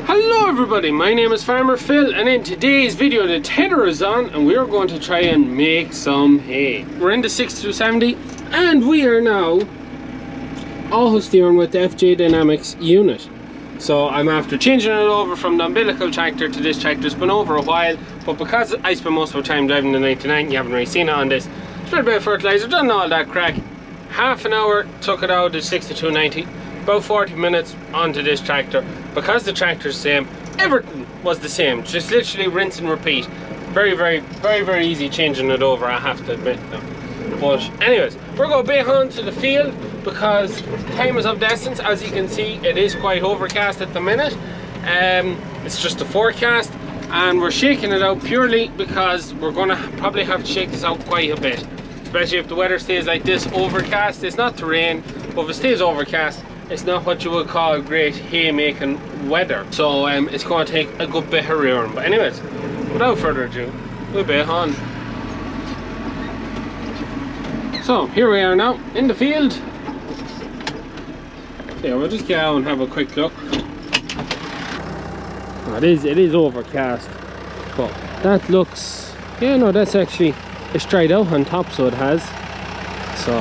Hello everybody, my name is Farmer Phil, and in today's video the tether is on and we're going to try and make some hay. We're in the 6270 and we are now auto steering with the FJ Dynamics unit. So I'm after changing it over from the umbilical tractor to this tractor. It's been over a while, but because I spend most of my time driving the 99, you haven't really seen it on this. Spread a bit of fertilizer, done all that crack. Half an hour took it out of the 6290. About 40 minutes onto this tractor. Because the tractor's the same, everything was the same, just literally rinse and repeat. Very easy changing it over, I have to admit now. But anyways, we're going back on to the field because time is of the essence. As you can see, it is quite overcast at the minute. It's just a forecast, and we're shaking it out purely because we're going to probably have to shake this out quite a bit, especially if the weather stays like this, overcast. It's not to rain, but if it stays overcast, it's not what you would call great hay making weather. So it's going to take a good bit of rearing. But anyways, without further ado, we'll be on. So here we are now in the field. Yeah, we'll just get out and have a quick look. Oh, it is overcast, but that looks, yeah, no, that's actually, it's dried out on top, so it has. So,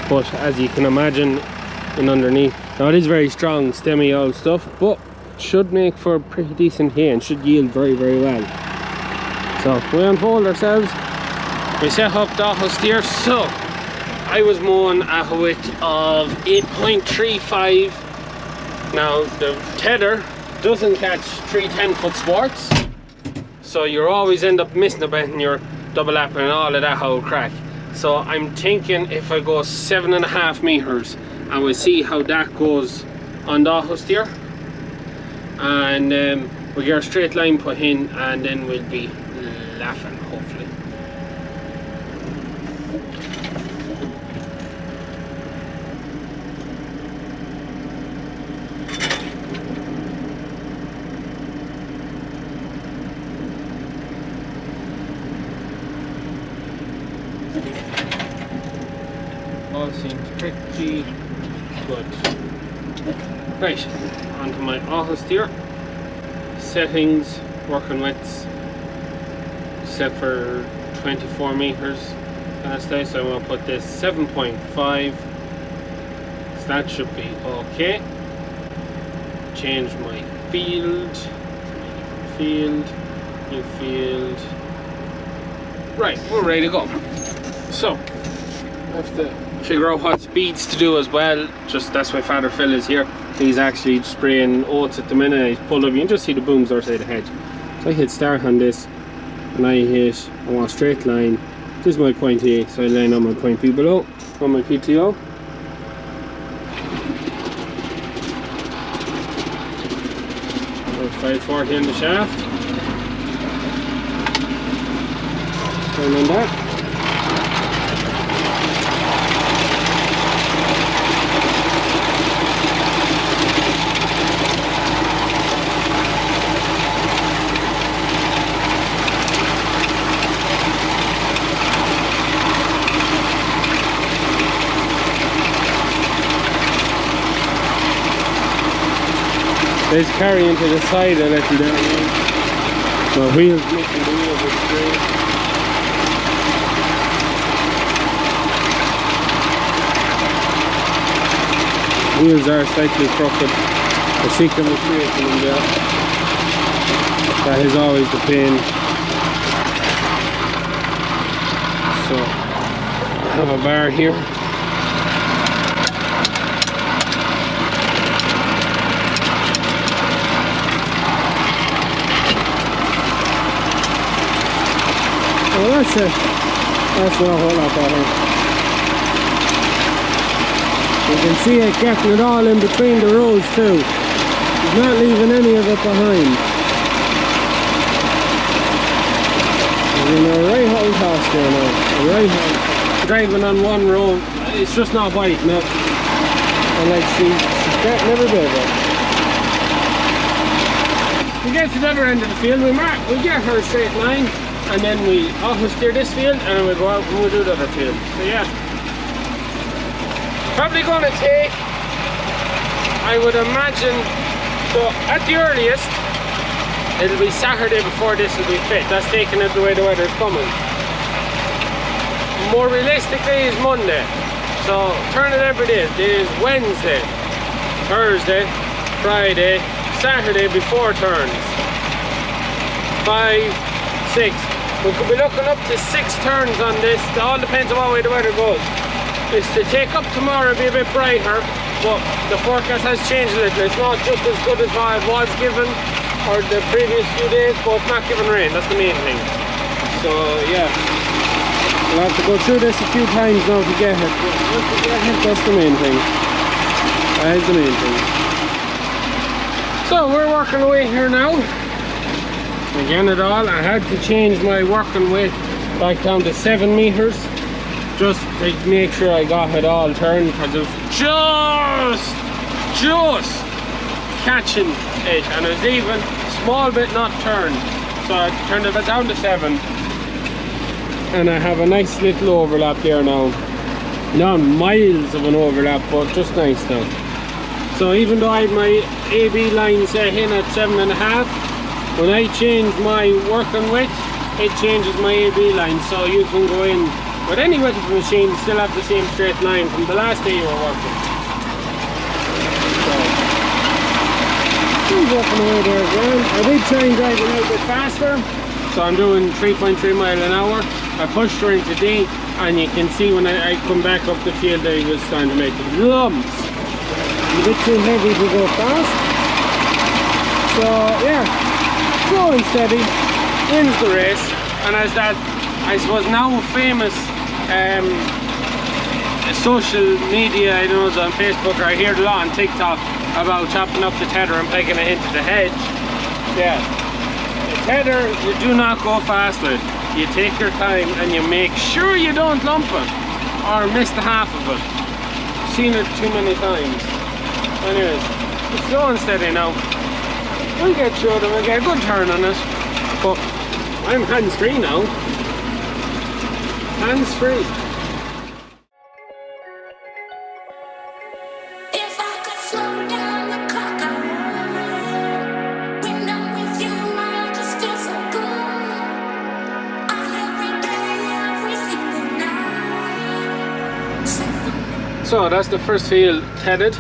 but as you can imagine, in underneath, now it is very strong stemmy old stuff, but should make for pretty decent hay and should yield very well. So we unfold ourselves, we set up the auto steer. So I was mowing at a width of 8.35. now the tether doesn't catch 3 10-foot sports, so you always end up missing a bit in your double lapper and all of that whole crack. So I'm thinking if I go 7.5 meters and we'll see how that goes on the auto steer, and we'll get a straight line put in and then we'll be laughing, hopefully. All seems pretty good. Right, onto my auto steer. Settings, working widths set for 24 meters last day, so I'm going to put this 7.5, so that should be okay. Change my field, new field. Right, we're ready to go. So I have to figure out what speeds to do as well. Just that's why Father Phil is here. He's actually spraying oats at the minute. He's pulled up, you can just see the booms outside the hedge. So I hit start on this and I want a straight line. This is my point A, so I line on my point B below on my PTO. About 540 in the shaft. Turn on that. There's carrying to the side a little bit. My wheels making the wheels are straight. Wheels are slightly crooked. I see them straight in there. That is always the pain. So I have a bar here. Well, that's not a whole lot better. You can see it getting it all in between the rows too. He's not leaving any of it behind. He's in a right hold house there now. A right hold. Driving on one road, it's just not biting up. And like she's getting every bit of it. We get to the other end of the field, we get her straight line. And then we auto steer this field and then we go out and we'll do the other field. So yeah, probably going to take, I would imagine, so at the earliest it'll be Saturday before this will be fit. That's taking it the way the weather's coming. More realistically is Monday. So turn it every day. It is Wednesday, Thursday, Friday, Saturday before turns. 5, 6. We could be looking up to 6 turns on this. It all depends on what way the weather goes. It's to take up tomorrow, be a bit brighter, but the forecast has changed a little. It's not just as good as what it was given or the previous few days, but it's not giving rain. That's the main thing. So yeah, we'll have to go through this a few times now to get it. Once we get it, that's the main thing. That is the main thing. So we're working away here now. Again at all, I had to change my working weight back down to 7 meters. Just to make sure I got it all turned, because it was just catching it, and it was even a small bit not turned. So I turned it down to 7, and I have a nice little overlap there now. Not miles of an overlap, but just nice now. So even though I had my AB line set in at 7.5, when I change my working width, it changes my AB line, so you can go in with any width of the machine, still have the same straight line from the last day you were working. So I'm working away there again. I did try and drive a little bit faster, so I'm doing 3.3 miles an hour. I pushed her into D, and you can see when I come back up the field I was starting to make lumps. A bit too heavy to go fast. So yeah, slow and steady wins the race. And as that, I suppose, now famous social media, I don't know, on Facebook, or I hear a lot on TikTok about chopping up the tether and pegging it into the hedge. Yeah, the tether you do not go fast with. You take your time and you make sure you don't lump it or miss the half of it. I've seen it too many times. Anyways, it's slow and steady now. We'll get through it and we'll get a good turn on it. But I'm hands-free now. Hands-free. So that's the first field tethered.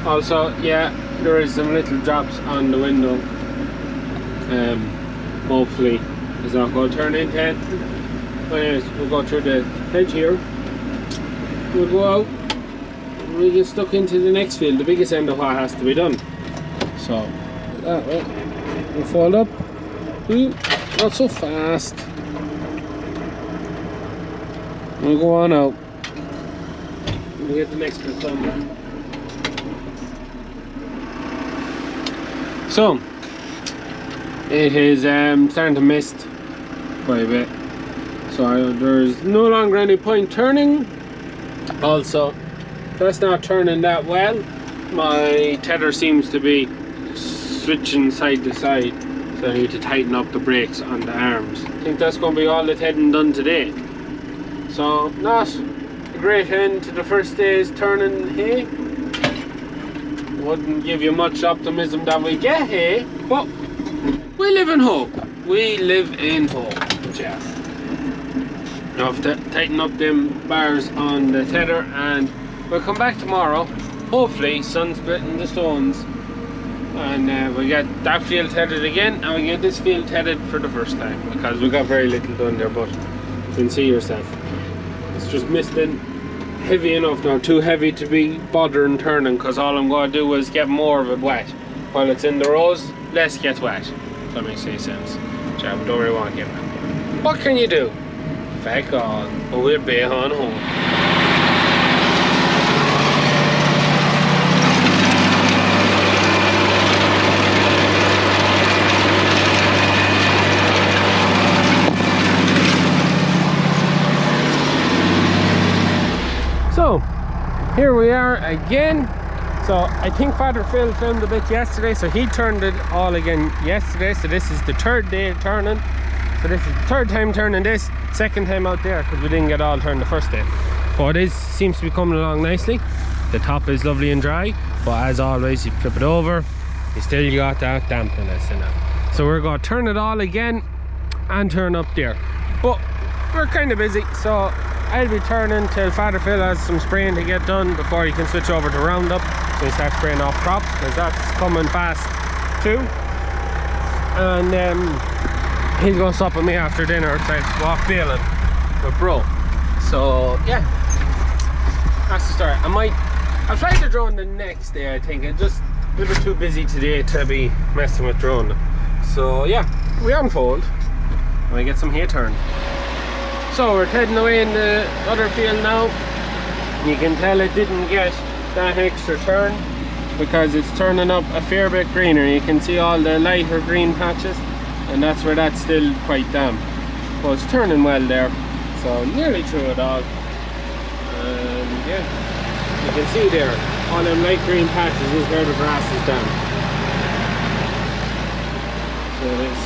Also, yeah, there is some little drops on the window. Hopefully it's not going to turn into it. But anyways, we'll go through the hedge here. We'll go out and we'll get stuck into the next field, the biggest end of what has to be done. So that way, we'll fold up. Not so fast. We'll go on out. We'll get the next bit done. So it is starting to mist quite a bit, so there's no longer any point turning. Also, that's not turning that well. My tether seems to be switching side to side, so I need to tighten up the brakes on the arms. I think that's going to be all the tedding done today. So not a great end to the first day's turning hay. Wouldn't give you much optimism that we get hay, but we live in hope. We live in hope, yeah. Now I've tightened up them bars on the tether, and we'll come back tomorrow. Hopefully, sun splitting the stones, and we get that field tethered again, and we get this field tethered for the first time, because we got very little done there. But you can see yourself, it's just misting. Heavy enough now, too heavy to be bothering turning, because all I'm going to do is get more of it wet. While it's in the rows, less gets wet. If that makes any sense. Yeah, we don't really want to get that. What can you do? Feck on, but we'll be on home. So here we are again. So I think Father Phil filmed a bit yesterday, so he turned it all again yesterday. So this is the 3rd day of turning. So this is the 3rd time turning this, 2nd time out there, because we didn't get all turned the first day. But it seems to be coming along nicely. The top is lovely and dry, but as always, you flip it over, you still got that dampness in it. So we're going to turn it all again and turn up there. But we're kind of busy, so I'll be turning till Father Phil has some spraying to get done before he can switch over to Roundup. So he starts spraying off crops, because that's coming fast too. And he's going to stop with me after dinner to walk baling with bro. So yeah, that's the start. I'll try the drone the next day. I think it's just a little bit too busy today to be messing with drone. So yeah, we unfold and we get some hay turned. So we're heading away in the other field now. You can tell it didn't get that extra turn because it's turning up a fair bit greener. You can see all the lighter green patches, and that's where that's still quite damp. But it's turning well there, so nearly through it all. And yeah, you can see there, all them light green patches is where the grass is damp. So it is.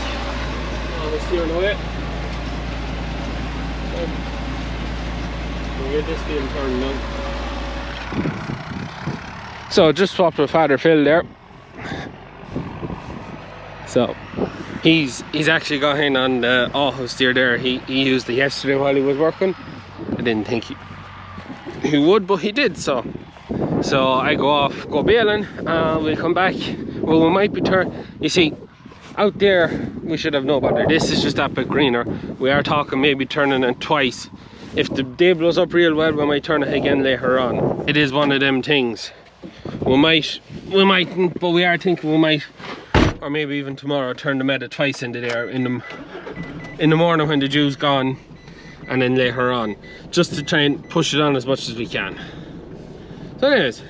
All the steering away. We'll get this field turned now. So just swapped with Father Phil there. So he's actually got in on the autosteer there. He used it yesterday while he was working. I didn't think he would, but he did. So I go baling, we'll come back. Well, we might be you see, out there we should have no bother. This is just that bit greener. We are talking maybe turning it twice. If the day blows up real well, we might turn it again later on. It is one of them things. We mightn't, but we are thinking we might, or maybe even tomorrow, turn the meadow twice into there in the morning when the dew's gone, and then later on, just to try and push it on as much as we can. So anyways,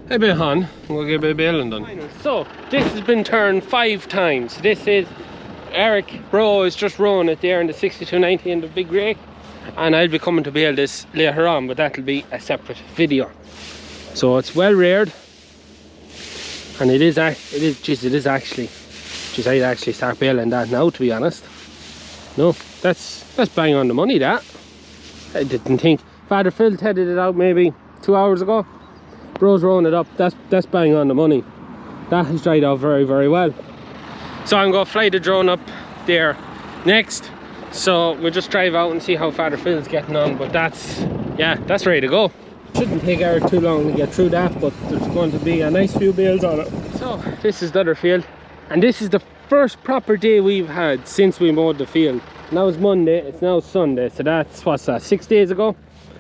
a bit on, we'll get a bit of baling done. So this has been turned 5 times. This is Eric Bro is just rowing it there in the 6290 in the big rake, and I'll be coming to bale this later on, but that'll be a separate video. So it's well reared, and it is actually, geez, I'd actually start baling that now, to be honest. No, that's bang on the money, that. I didn't think. Father Phil headed it out maybe 2 hours ago. Bro's rolling it up. That's bang on the money. That has dried out very, very well. So I'm going to fly the drone up there next. So we'll just drive out and see how Father Phil's getting on. But that's ready to go. Shouldn't take Eric too long to get through that, but there's going to be a nice few bales on it. So this is the other field, and this is the first proper day we've had since we mowed the field. Now it's Monday, it's now Sunday, so that's, what's that, 6 days ago?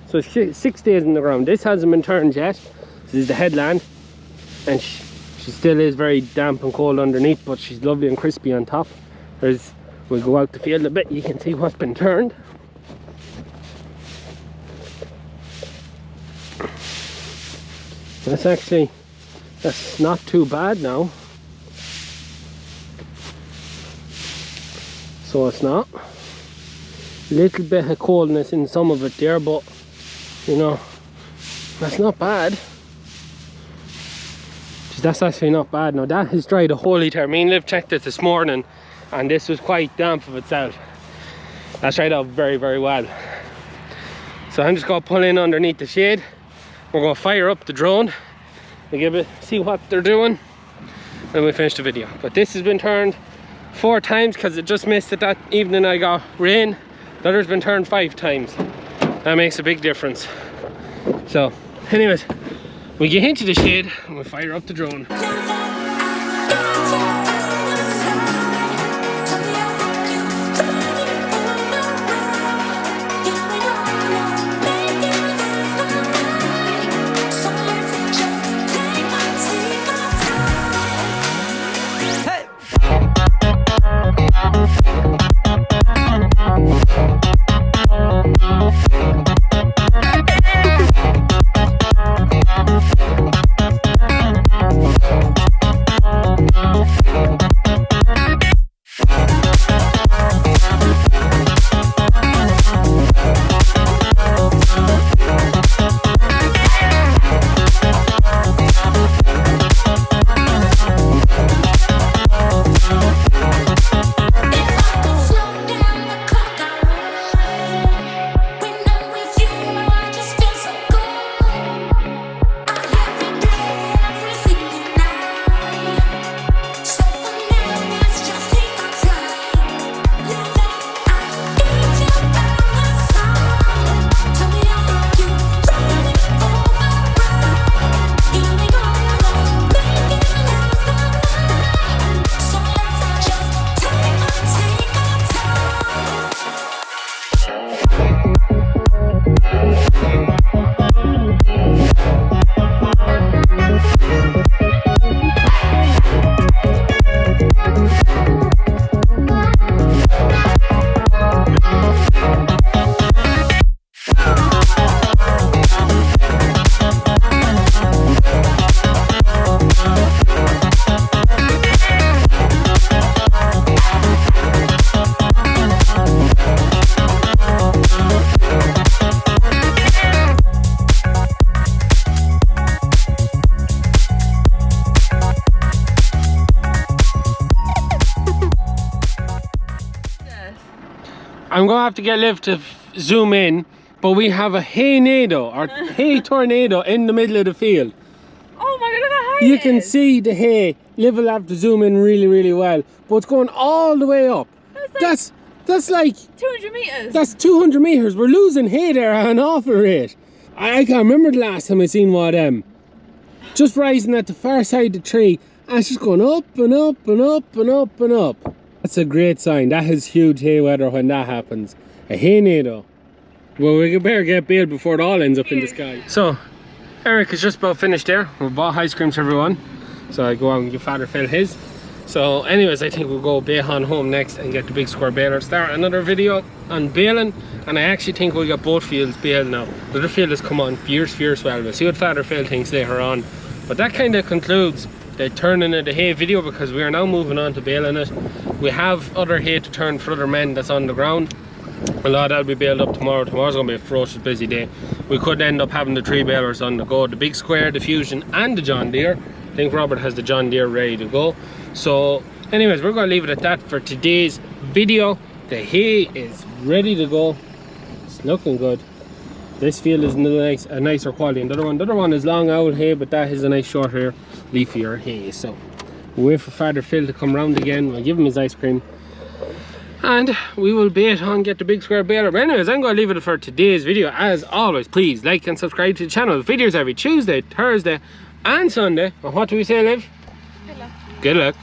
So it's 6 days in the ground. This hasn't been turned yet. This is the headland, and she still is very damp and cold underneath, but she's lovely and crispy on top. We'll go out the field a bit, you can see what's been turned. That's not too bad now. So it's not. Little bit of coldness in some of it there, but you know, that's not bad. That's actually not bad. Now that has dried a whole litre. Me and Liv checked it this morning, and this was quite damp of itself. That's dried out very, very well. So I'm just going to pull in underneath the shade. We're going to fire up the drone and see what they're doing, and we finish the video. But this has been turned 4 times because it just missed it that evening. I got rain. The other's been turned 5 times. That makes a big difference. So anyways, we get into the shade and we fire up the drone. I'm gonna have to get Liv to zoom in, but we have a hay-nado or hay tornado in the middle of the field. Oh my god, look how high You it can is. see the hay. Liv will have to zoom in really, really well, but it's going all the way up. That's like 200 meters. That's 200 meters. We're losing hay there at an awful rate. I can't remember the last time I seen one of them. Just rising at the far side of the tree, and it's just going up and up and up and up and up. That's a great sign. That is huge hay weather when that happens. A hay-nado. Well, we better get bailed before it all ends up in the sky. So, Eric is just about finished there. We bought ice creams for everyone. So I go out and give Father Phil his. So anyways, I think we'll go bail on home next and get the big square baler. Start another video on baling. And I actually think we'll get both fields baled now. The other field has come on fierce well. We'll see what Father Phil thinks later on. But that kind of concludes the turning of the hay video, because we are now moving on to baling it. We have other hay to turn for other men that's on the ground. A lot that'll be baled up tomorrow. Tomorrow's gonna be a ferocious busy day. We could end up having the 3 balers on the go, the big square, the Fusion and the John Deere. I think Robert has the John Deere ready to go. So anyways, we're gonna leave it at that for today's video. The hay is ready to go. It's looking good. This field is a nicer quality. And the other one is long owl hay, but that is a nice shorter, leafier hay. So we'll wait for Father Phil to come round again. We'll give him his ice cream, and we will bait on, get the big square baler. But anyways, I'm going to leave it for today's video. As always, please like and subscribe to the channel. The videos every Tuesday, Thursday and Sunday. And what do we say, Liv? Good luck. Good luck.